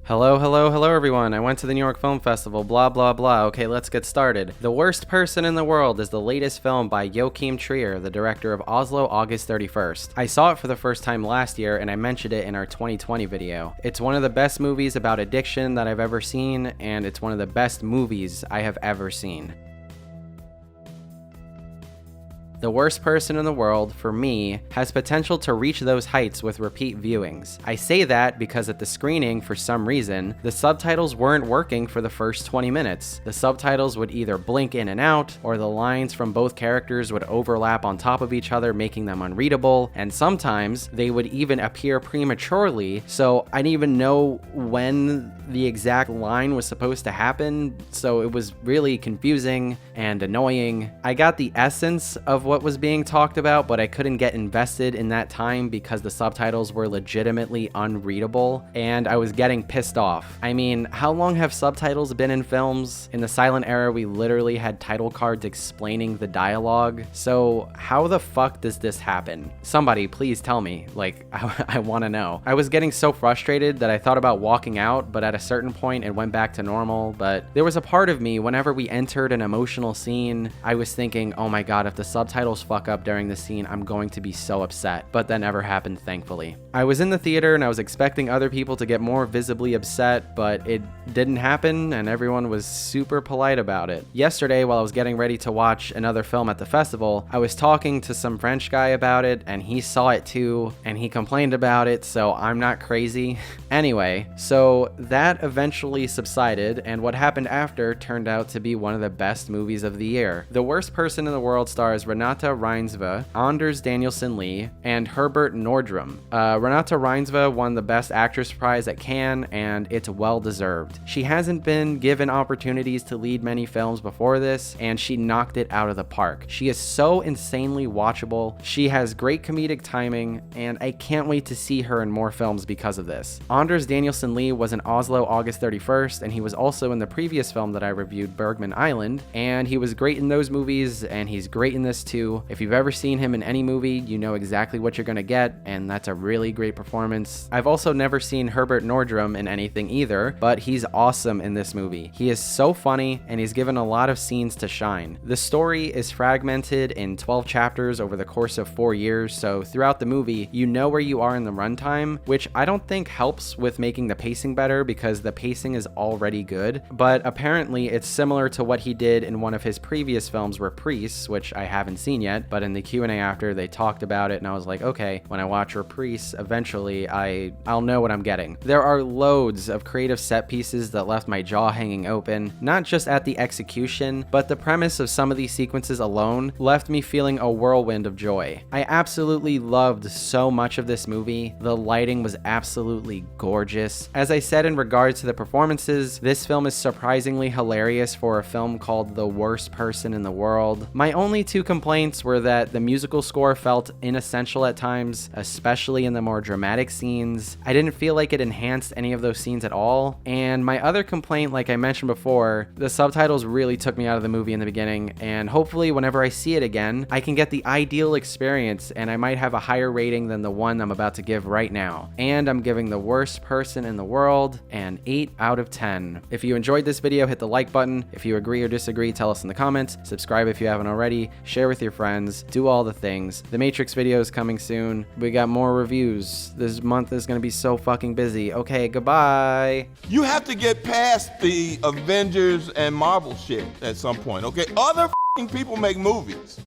Hello everyone. I went to the New York Film Festival, blah blah blah. Okay, let's get started. The Worst Person in the World is the latest film by Joachim Trier, the director of Oslo, August 31st. I saw it for the first time last year and I mentioned it in our 2020 video. It's one of the best movies about addiction that I've ever seen, and it's one of the best movies I have ever seen. The Worst Person in the World, for me, has potential to reach those heights with repeat viewings. I say that because at the screening, for some reason, the subtitles weren't working for the first 20 minutes. The subtitles would either blink in and out, or the lines from both characters would overlap on top of each other, making them unreadable, and sometimes they would even appear prematurely, so I didn't even know when the exact line was supposed to happen, so it was really confusing and annoying. I got the essence of what was being talked about, but I couldn't get invested in that time because the subtitles were legitimately unreadable, and I was getting pissed off. I mean, how long have subtitles been in films? In the silent era, we literally had title cards explaining the dialogue, so how the fuck does this happen? Somebody please tell me, like, I want to know. I was getting so frustrated that I thought about walking out, but at a certain point it went back to normal. But there was a part of me, whenever we entered an emotional scene, I was thinking, oh my god, if the subtitles fuck up during the scene, I'm going to be so upset. But that never happened, thankfully. I was in the theater and I was expecting other people to get more visibly upset, but it didn't happen and everyone was super polite about it. Yesterday, while I was getting ready to watch another film at the festival, I was talking to some French guy about it and he saw it too and he complained about it, so I'm not crazy. Anyway, so that eventually subsided, and what happened after turned out to be one of the best movies of the year. The Worst Person in the World stars Renate Reinsve, Anders Danielsen Lee, and Herbert Nordrum. Renate Reinsve won the Best Actress prize at Cannes, and it's well deserved. She hasn't been given opportunities to lead many films before this, and she knocked it out of the park. She is so insanely watchable, she has great comedic timing, and I can't wait to see her in more films because of this. Anders Danielsen Lee was in Oslo August 31st, and he was also in the previous film that I reviewed, Bergman Island, and he was great in those movies, and he's great in this too. If you've ever seen him in any movie, you know exactly what you're gonna get, and that's a really great performance. I've also never seen Herbert Nordrum in anything either, but he's awesome in this movie. He is so funny, and he's given a lot of scenes to shine. The story is fragmented in 12 chapters over the course of 4 years, so throughout the movie, you know where you are in the runtime, which I don't think helps with making the pacing better because the pacing is already good, but apparently it's similar to what he did in one of his previous films, Reprise, which I haven't seen yet, but in the Q&A after they talked about it and I was like, okay, when I watch Reprise, eventually I'll know what I'm getting. There are loads of creative set pieces that left my jaw hanging open, not just at the execution, but the premise of some of these sequences alone left me feeling a whirlwind of joy. I absolutely loved so much of this movie. The lighting was absolutely gorgeous. As I said in regards to the performances, this film is surprisingly hilarious for a film called The Worst Person in the World. My only two complaints were that the musical score felt inessential at times, especially in the more dramatic scenes. I didn't feel like it enhanced any of those scenes at all. And my other complaint, like I mentioned before, the subtitles really took me out of the movie in the beginning, and hopefully whenever I see it again, I can get the ideal experience and I might have a higher rating than the one I'm about to give right now. And I'm giving The Worst Person in the World an 8 out of 10. If you enjoyed this video, hit the like button. If you agree or disagree, tell us in the comments. Subscribe if you haven't already. Share with your friends. Do all the things. The Matrix video is coming soon. We got more reviews. This month is going to be so fucking busy. Okay, goodbye. You have to get past the Avengers and Marvel shit at some point, okay? Other people make movies.